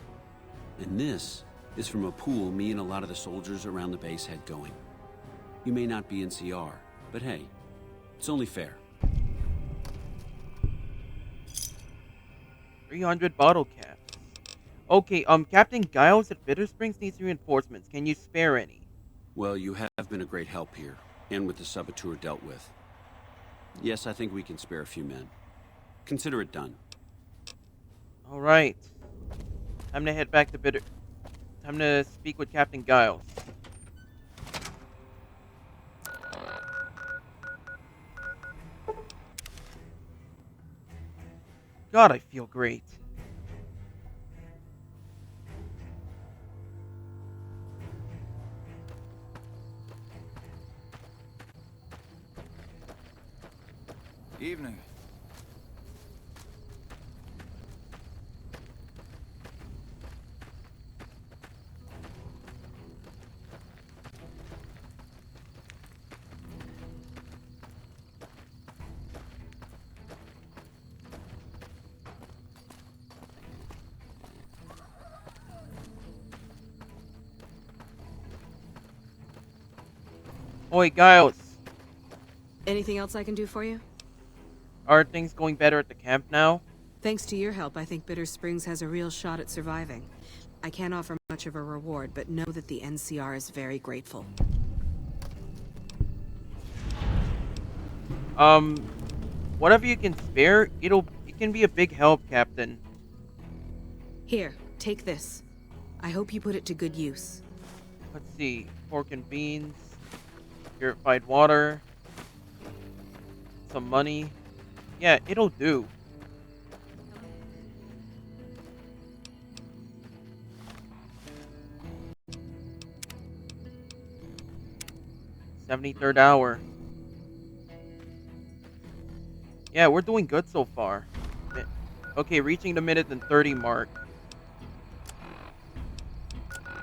And this is from a pool me and a lot of the soldiers around the base had going. You may not be NCR, but hey, it's only fair. 300 bottle caps. Okay, Captain Giles at Bitter Springs needs reinforcements. Can you spare any? Well, you have been a great help here, and with the saboteur dealt with. Yes, I think we can spare a few men. Consider it done. Alright. Time to head back to Bitter... Time to speak with Captain Giles. God, I feel great. Evening. Oi, Giles. Anything else I can do for you? Are things going better at the camp now? Thanks to your help, I think Bitter Springs has a real shot at surviving. I can't offer much of a reward, but know that the NCR is very grateful. Whatever you can spare, it can be a big help, Captain. Here, take this. I hope you put it to good use. Let's see. Pork and beans. Purified water. some money. Yeah, it'll do. '73rd hour. Yeah, we're doing good so far. Okay, reaching the minute and 30 mark.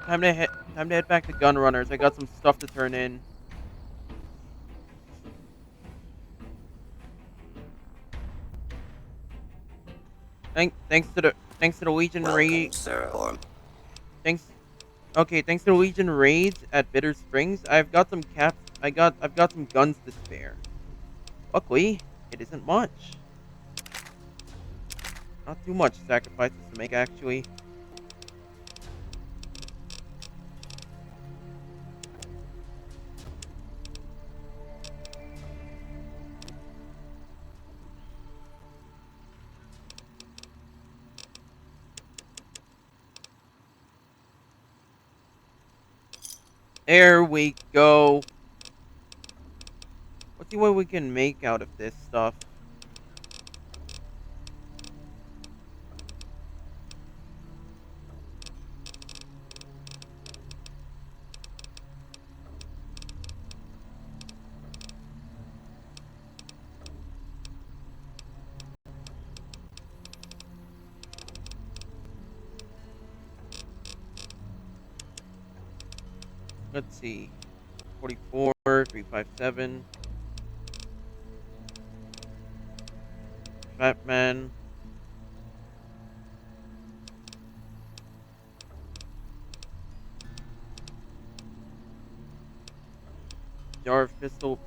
Time to head back to Gunrunners. I got some stuff to turn in. Thanks to the Legion raid. Thanks. Okay, thanks to the Legion raids at Bitter Springs, I've got some guns to spare. Luckily, it isn't much. Not too much sacrifices to make, actually. There we go. Let's see what we can make out of this stuff. Let's see. 44, 357. Batman. Jar of pistol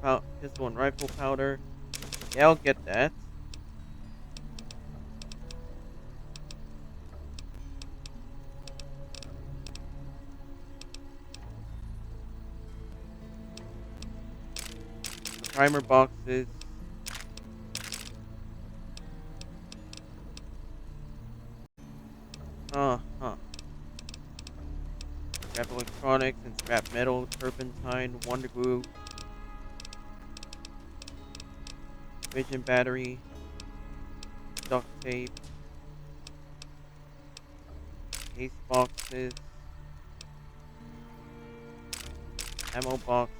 and rifle powder. Yeah, I'll get that. Primer boxes. Huh. Scrap electronics and scrap metal, turpentine, wonder glue, vision battery, duct tape, case boxes, ammo box.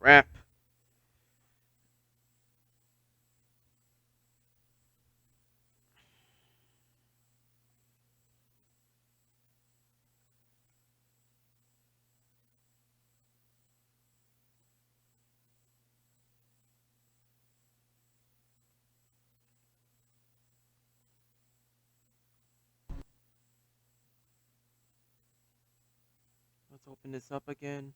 Crap. Let's open this up again.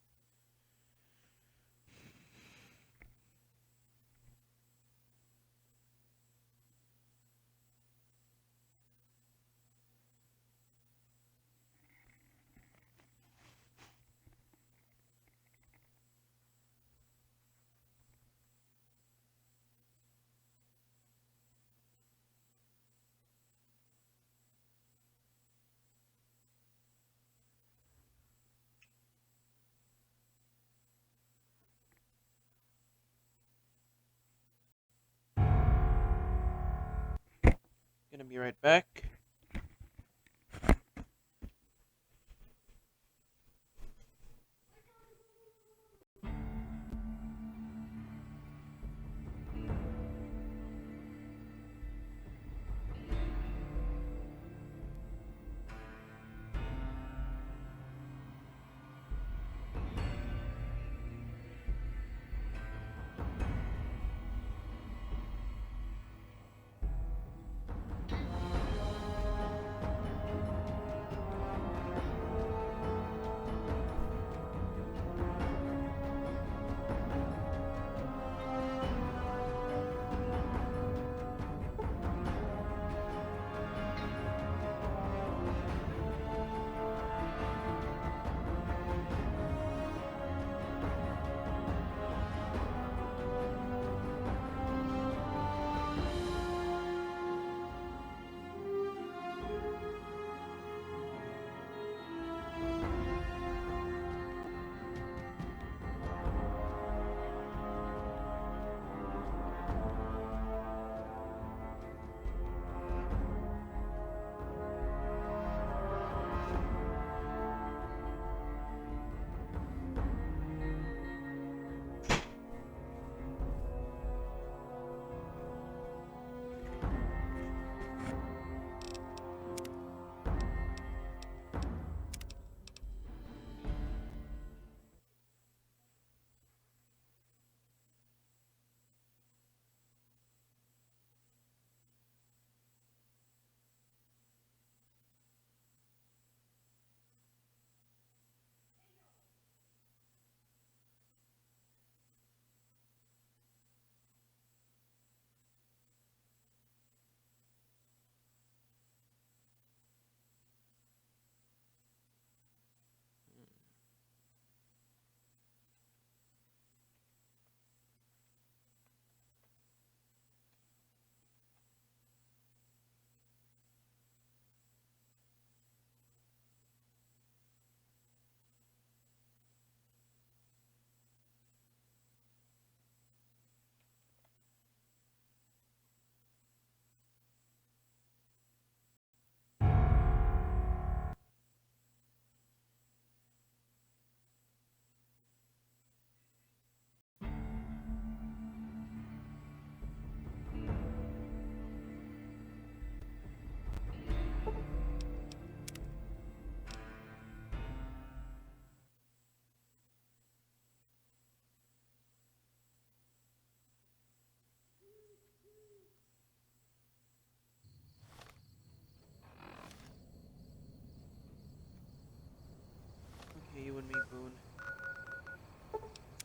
Gonna be right back.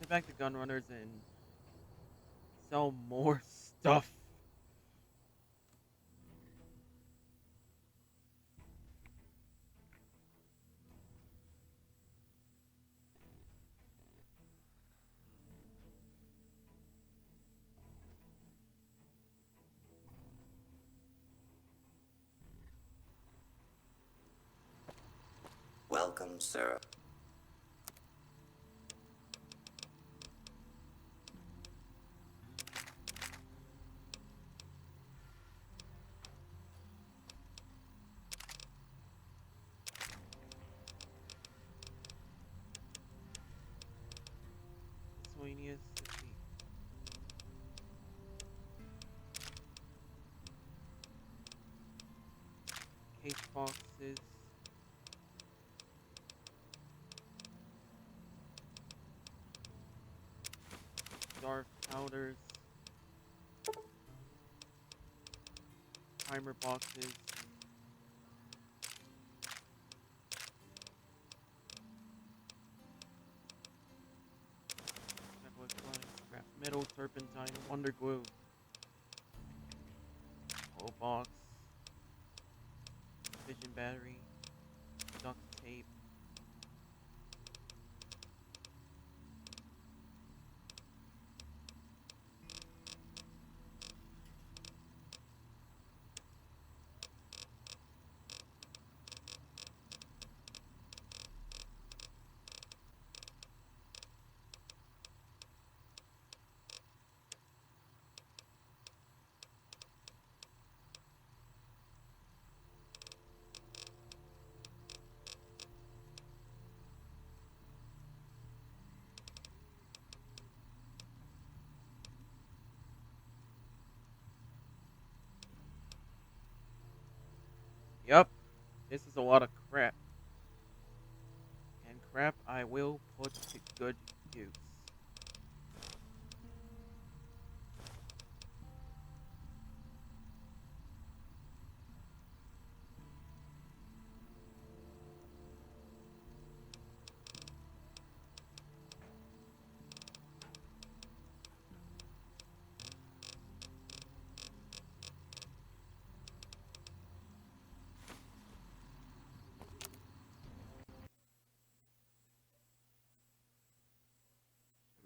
get back to gun runners and sell more stuff. Welcome, sir. Miscellaneous. Let's see. Case boxes. Dark powders. Timer boxes. Scrap metal, turpentine, wonder glue. Whole box. Vision battery. Duct tape. Yup. This is a lot of crap. And crap I will put to good use.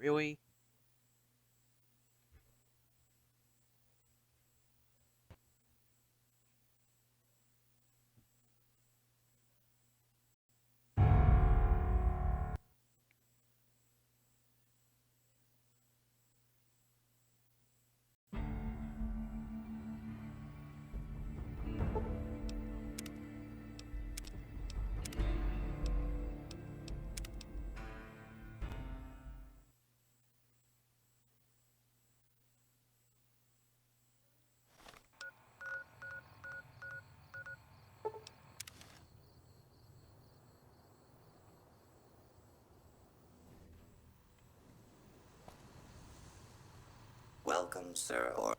Really? Welcome, sir. Or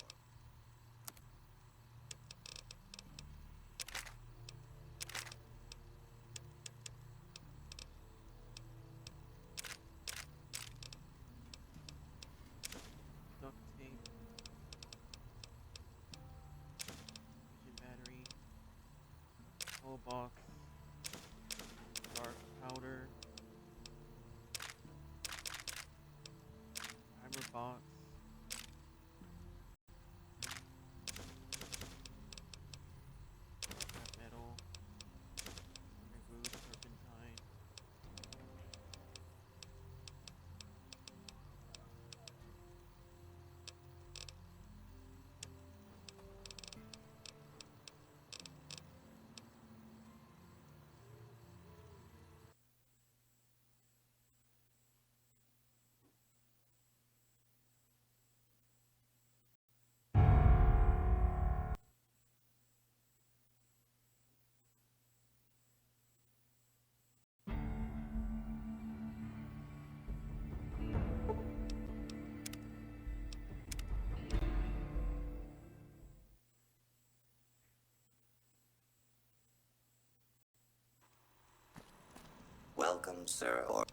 Duct tape. Vision battery. Whole box. Dark powder. Timer box. Scrap metal. Wonder glue. Turpentine. welcome, sir. Or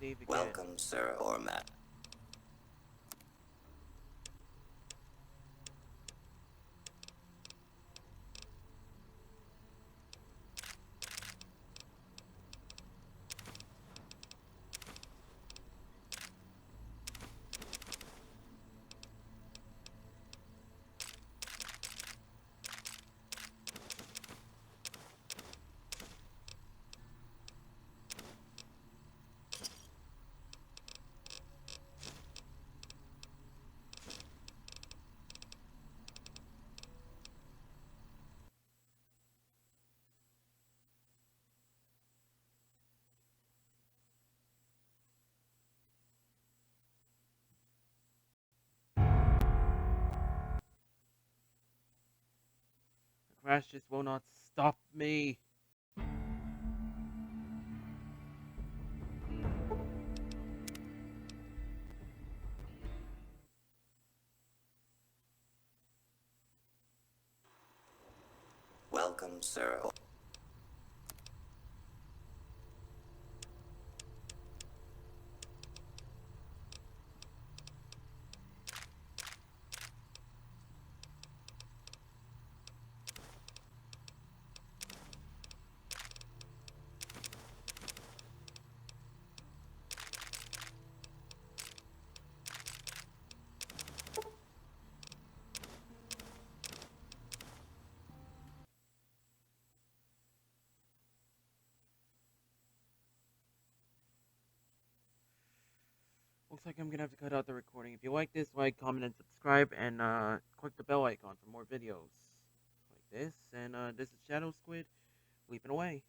save again. Welcome, sir or madam. The crash just will not stop me. Welcome, sir. Looks like I'm gonna have to cut out the recording. If you like this, like, comment, and subscribe, and click the bell icon for more videos like this. And this is Shadow Squid, leaping away.